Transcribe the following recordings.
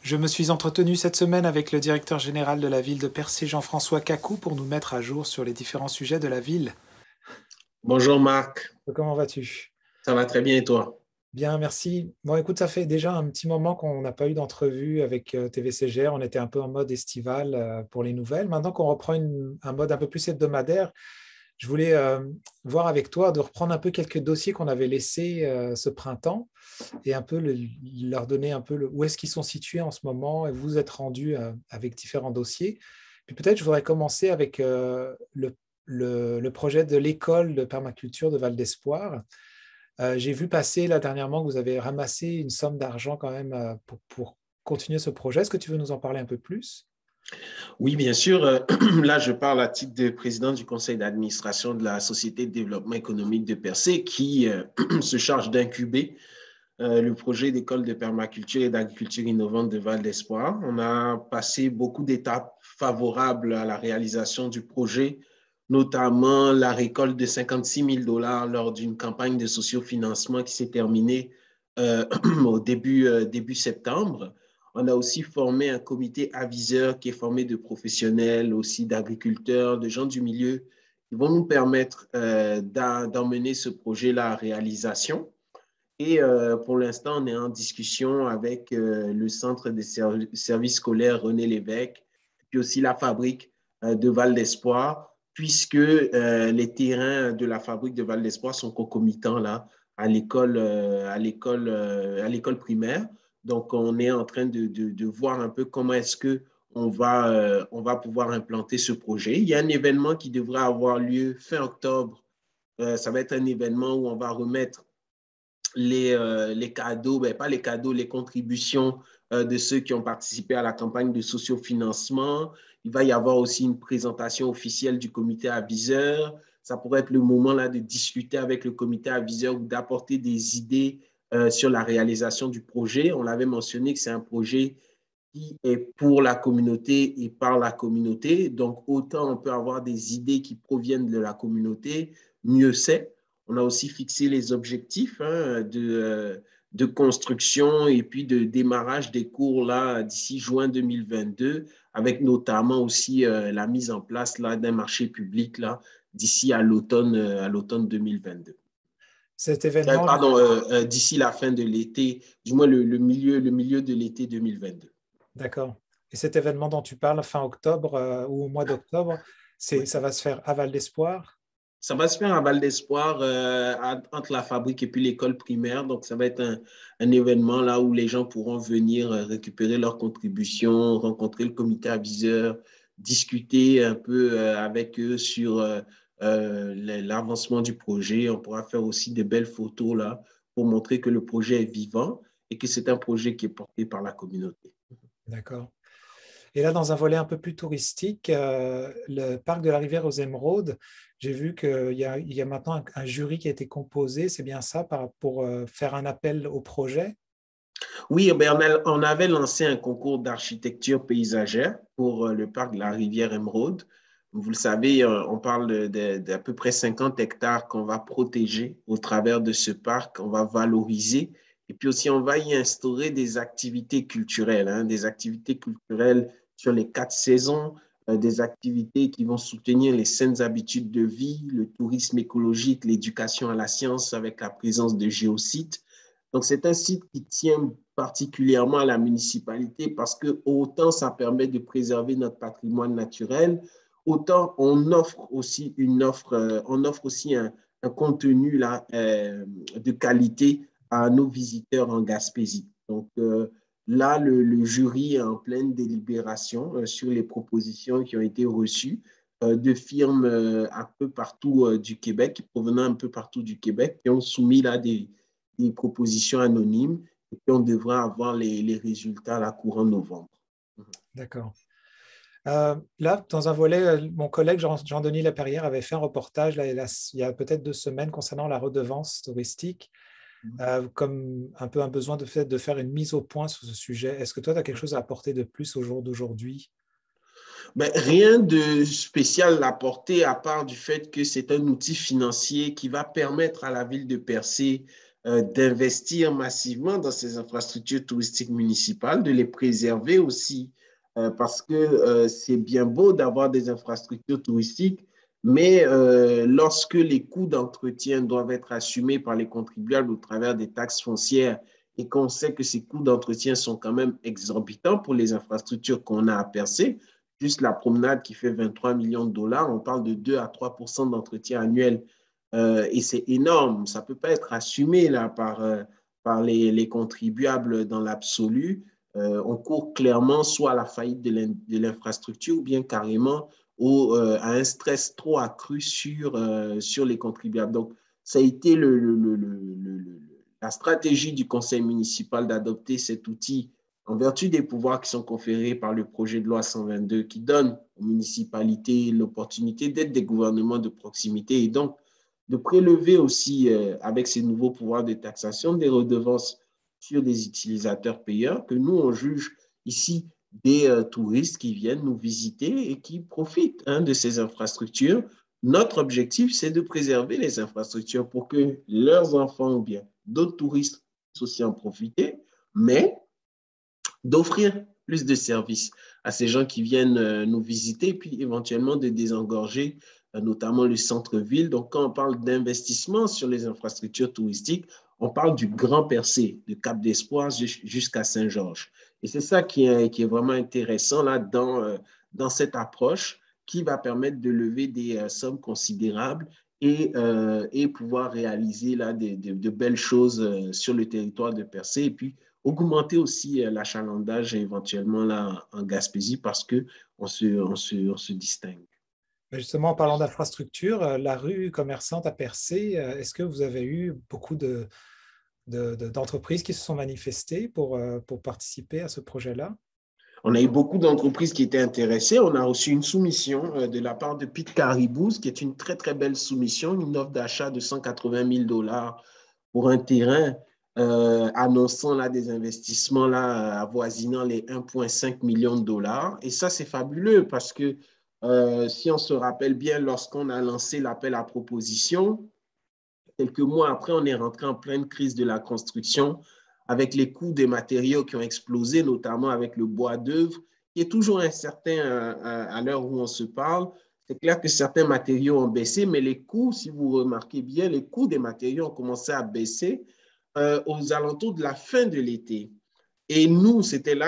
Je me suis entretenu cette semaine avec le directeur général de la ville de Percé, Jean-François Cacou, pour nous mettre à jour sur les différents sujets de la ville. Bonjour Marc, Comment vas-tu? ça va très bien et toi? Bien, merci. Bon, écoute, ça fait déjà un petit moment qu'on n'a pas eu d'entrevue avec TVCGR. On était un peu en mode estival pour les nouvelles. Maintenant qu'on reprend un mode un peu plus hebdomadaire, je voulais voir avec toi de reprendre un peu quelques dossiers qu'on avait laissés ce printemps et un peu leur donner un peu où est-ce qu'ils sont situés en ce moment. Et vous êtes rendu avec différents dossiers. Puis peut-être je voudrais commencer avec le projet de l'école de permaculture de Val d'Espoir. J'ai vu passer là dernièrement que vous avez ramassé une somme d'argent quand même pour continuer ce projet. Est-ce que tu veux nous en parler un peu plus? Oui, bien sûr. Là, je parle à titre de président du conseil d'administration de la Société de développement économique de Percé qui se charge d'incuber le projet d'école de permaculture et d'agriculture innovante de Val d'Espoir. On a passé beaucoup d'étapes favorables à la réalisation du projet, notamment la récolte de 56 000 dollars lors d'une campagne de sociofinancement qui s'est terminée au début septembre. On a aussi formé un comité aviseur qui est formé de professionnels, aussi d'agriculteurs, de gens du milieu qui vont nous permettre d'emmener ce projet-là à réalisation. Et pour l'instant, on est en discussion avec le centre des services scolaires René Lévesque, puis aussi la fabrique de Val d'Espoir, puisque les terrains de la fabrique de Val d'Espoir sont concomitants là à l'école primaire. Donc, on est en train de voir un peu comment est-ce que on va pouvoir implanter ce projet. Il y a un événement qui devrait avoir lieu fin octobre. Ça va être un événement où on va remettre les cadeaux, ben pas les cadeaux, les contributions de ceux qui ont participé à la campagne de sociofinancement. Il va y avoir aussi une présentation officielle du comité aviseur. Ça pourrait être le moment là de discuter avec le comité aviseur ou d'apporter des idées sur la réalisation du projet. On l'avait mentionné que c'est un projet qui est pour la communauté et par la communauté. Donc, autant on peut avoir des idées qui proviennent de la communauté, mieux c'est. On a aussi fixé les objectifs de construction et puis de démarrage des cours là d'ici juin 2022, avec notamment aussi la mise en place là d'un marché public là d'ici à l'automne 2022. Cet événement, Pardon, d'ici la fin de l'été, du moins le milieu de l'été 2022. d'accord. Et cet événement dont tu parles fin octobre ou au mois d'octobre, Oui. ça va se faire à Val d'Espoir. Ça va se faire à Val d'Espoir, entre la fabrique et puis l'école primaire. Donc, ça va être un événement là où les gens pourront venir récupérer leurs contributions, rencontrer le comité aviseur, discuter un peu avec eux sur l'avancement du projet. On pourra faire aussi des belles photos là pour montrer que le projet est vivant et que c'est un projet qui est porté par la communauté. D'accord. Et là, dans un volet un peu plus touristique, le parc de la Rivière aux Émeraudes, j'ai vu qu'il y a maintenant un jury qui a été composé, c'est bien ça, pour faire un appel au projet. Oui, ben on avait lancé un concours d'architecture paysagère pour le parc de la rivière Émeraude. Vous le savez, on parle d'à peu près 50 hectares qu'on va protéger au travers de ce parc, on va valoriser. Et puis aussi, on va y instaurer des activités culturelles, hein, des activités culturelles sur les 4 saisons, des activités qui vont soutenir les saines habitudes de vie, le tourisme écologique, l'éducation à la science avec la présence de géosites. Donc, c'est un site qui tient particulièrement à la municipalité parce que autant ça permet de préserver notre patrimoine naturel, autant on offre aussi un contenu là, de qualité à nos visiteurs en Gaspésie. Donc, là, le jury est en pleine délibération sur les propositions qui ont été reçues de firmes un peu partout du Québec, provenant un peu partout du Québec, qui ont soumis là des propositions anonymes et puis on devrait avoir les résultats à la courant novembre. D'accord. Là, dans un volet, mon collègue Jean-Denis Laperrière avait fait un reportage là, il y a peut-être 2 semaines concernant la redevance touristique, comme un peu un besoin de faire une mise au point sur ce sujet. Est-ce que toi, tu as quelque chose à apporter de plus au jour d'aujourd'hui? Ben, rien de spécial à porter à part du fait que c'est un outil financier qui va permettre à la ville de Percé d'investir massivement dans ces infrastructures touristiques municipales, de les préserver aussi, parce que c'est bien beau d'avoir des infrastructures touristiques, mais lorsque les coûts d'entretien doivent être assumés par les contribuables au travers des taxes foncières et qu'on sait que ces coûts d'entretien sont quand même exorbitants pour les infrastructures qu'on a à percer, juste la promenade qui fait 23 millions de dollars, on parle de 2 à 3 d'entretien annuel et c'est énorme. Ça ne peut pas être assumé là, par les contribuables dans l'absolu. On court clairement soit à la faillite de l'infrastructure ou bien carrément à un stress trop accru sur les contribuables. Donc, ça a été la stratégie du conseil municipal d'adopter cet outil en vertu des pouvoirs qui sont conférés par le projet de loi 122 qui donne aux municipalités l'opportunité d'être des gouvernements de proximité et donc de prélever aussi, avec ces nouveaux pouvoirs de taxation, des redevances sur des utilisateurs payeurs que nous, on juge ici des touristes qui viennent nous visiter et qui profitent de ces infrastructures. Notre objectif, c'est de préserver les infrastructures pour que leurs enfants ou bien d'autres touristes puissent aussi en profiter, mais d'offrir plus de services à ces gens qui viennent nous visiter et puis éventuellement de désengorger notamment le centre-ville. Donc, quand on parle d'investissement sur les infrastructures touristiques, on parle du Grand Percé, de Cap d'Espoir jusqu'à Saint-Georges. Et c'est ça qui est vraiment intéressant là dans cette approche qui va permettre de lever des sommes considérables et pouvoir réaliser là de belles choses sur le territoire de Percé. Et puis, augmenter aussi l'achalandage éventuellement là en Gaspésie parce qu'on se distingue. Justement, en parlant d'infrastructure, la rue commerçante à Percé, est-ce que vous avez eu beaucoup d'entreprises qui se sont manifestées pour participer à ce projet-là? On a eu beaucoup d'entreprises qui étaient intéressées. On a reçu une soumission de la part de Pete Caribous, qui est une très, très belle soumission, une offre d'achat de 180 000 dollars pour un terrain annonçant là, des investissements là, avoisinant les 1,5 million de dollars. Et ça, c'est fabuleux parce que si on se rappelle bien, lorsqu'on a lancé l'appel à proposition, quelques mois après, on est rentré en pleine crise de la construction avec les coûts des matériaux qui ont explosé, notamment avec le bois d'œuvre, qui est toujours incertain à l'heure où on se parle. C'est clair que certains matériaux ont baissé, mais les coûts, si vous remarquez bien, les coûts des matériaux ont commencé à baisser aux alentours de la fin de l'été. Et nous, c'était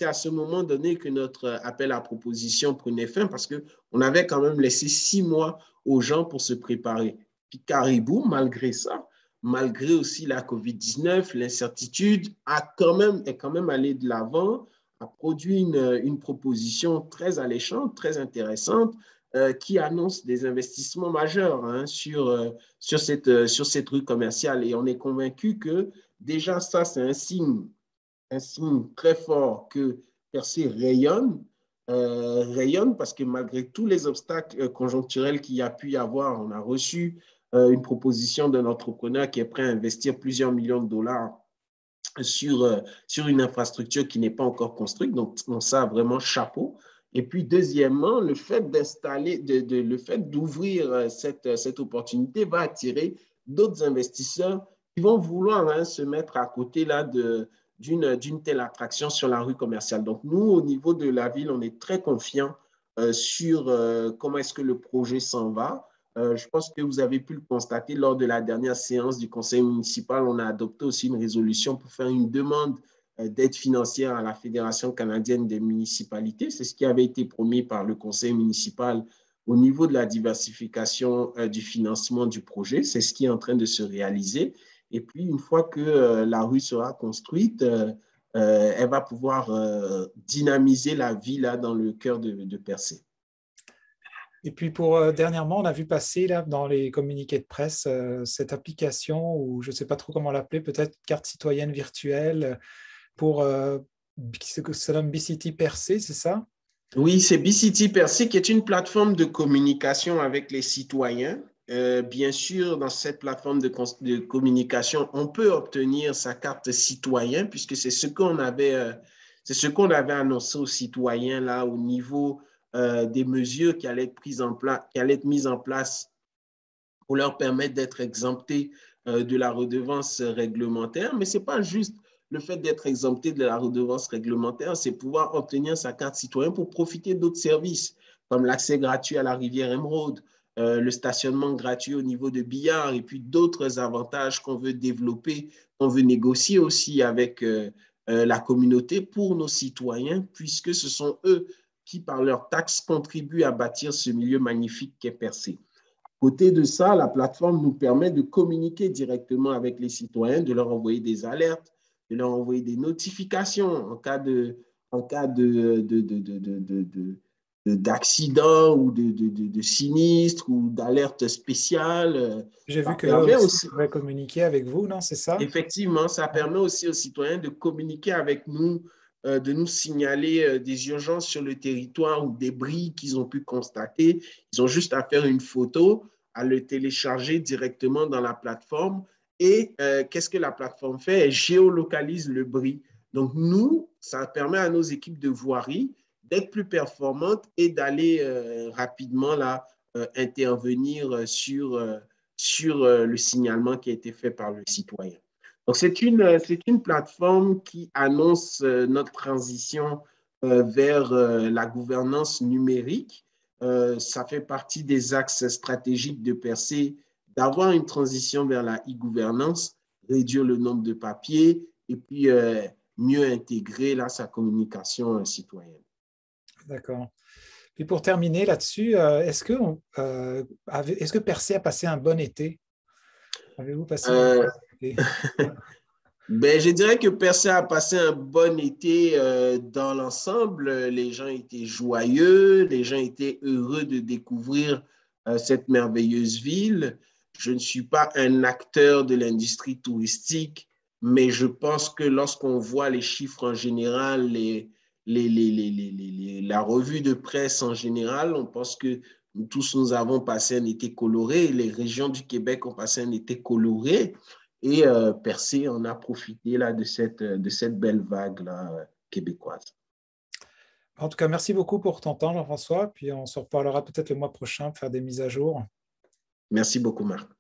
à ce moment donné que notre appel à proposition prenait fin parce qu'on avait quand même laissé 6 mois aux gens pour se préparer. Puis Caribou, malgré ça, malgré aussi la COVID-19, l'incertitude, est quand même allé de l'avant, a produit une proposition très alléchante, très intéressante, qui annonce des investissements majeurs sur cette rue commerciale. Et on est convaincu que déjà ça, c'est un signe très fort que Percé rayonne parce que malgré tous les obstacles conjoncturels qu'il y a pu y avoir, on a reçu une proposition d'un entrepreneur qui est prêt à investir plusieurs millions de dollars sur une infrastructure qui n'est pas encore construite. Donc, ça, vraiment, chapeau. Et puis, deuxièmement, le fait le fait d'ouvrir cette opportunité va attirer d'autres investisseurs qui vont vouloir se mettre à côté là d'une telle attraction sur la rue commerciale. Donc, nous, au niveau de la ville, on est très confiants sur comment est-ce que le projet s'en va. Je pense que vous avez pu le constater lors de la dernière séance du conseil municipal. On a adopté aussi une résolution pour faire une demande d'aide financière à la Fédération canadienne des municipalités. C'est ce qui avait été promis par le conseil municipal au niveau de la diversification du financement du projet. C'est ce qui est en train de se réaliser. Et puis, une fois que la rue sera construite, elle va pouvoir dynamiser la vie là, dans le cœur de Percé. Et puis dernièrement, on a vu passer là, dans les communiqués de presse cette application, ou je ne sais pas trop comment l'appeler, peut-être carte citoyenne virtuelle pour c'est BCity Percé, c'est ça? Oui, c'est BCity Percé qui est une plateforme de communication avec les citoyens. Bien sûr, dans cette plateforme de communication, on peut obtenir sa carte citoyen puisque c'est ce qu'on avait annoncé aux citoyens là au niveau des mesures qui allaient être mises en place pour leur permettre d'être exemptés de la redevance réglementaire, mais ce n'est pas juste le fait d'être exempté de la redevance réglementaire, c'est pouvoir obtenir sa carte citoyen pour profiter d'autres services, comme l'accès gratuit à la rivière Émeraude, le stationnement gratuit au niveau de Billard et puis d'autres avantages qu'on veut développer, qu'on veut négocier aussi avec la communauté pour nos citoyens, puisque ce sont eux qui, par leurs taxes, contribuent à bâtir ce milieu magnifique qu'est Percé. Côté de ça, la plateforme nous permet de communiquer directement avec les citoyens, de leur envoyer des alertes, de leur envoyer des notifications en cas d'accident ou de sinistre ou d'alerte spéciale. J'ai Ça vu qu'eux permet aussi aussi, pouvaient communiquer avec vous, non? C'est ça? effectivement, ça permet aussi aux citoyens de communiquer avec nous, de nous signaler des urgences sur le territoire ou des bris qu'ils ont pu constater. Ils ont juste à faire une photo, à le télécharger directement dans la plateforme. Et qu'est-ce que la plateforme fait? Elle géolocalise le bris. Donc, nous, ça permet à nos équipes de voirie d'être plus performantes et d'aller rapidement là, intervenir sur le signalement qui a été fait par le citoyen. Donc, c'est une plateforme qui annonce notre transition vers la gouvernance numérique. Ça fait partie des axes stratégiques de Percé d'avoir une transition vers la e-gouvernance, réduire le nombre de papiers et puis mieux intégrer là, sa communication citoyenne. D'accord. Puis pour terminer là-dessus, est-ce que Percé a passé un bon été? Avez-vous passé un Euh, bon été? Ben, je dirais que Percé a passé un bon été dans l'ensemble. Les gens étaient joyeux, les gens étaient heureux de découvrir cette merveilleuse ville. Je ne suis pas un acteur de l'industrie touristique, mais je pense que lorsqu'on voit les chiffres en général, la revue de presse en général, on pense que nous tous nous avons passé un été coloré. Les régions du Québec ont passé un été coloré. Et Percé en a profité là, de cette belle vague là, québécoise. En tout cas, merci beaucoup pour ton temps, Jean-François. Puis on se reparlera peut-être le mois prochain pour faire des mises à jour. Merci beaucoup, Marc.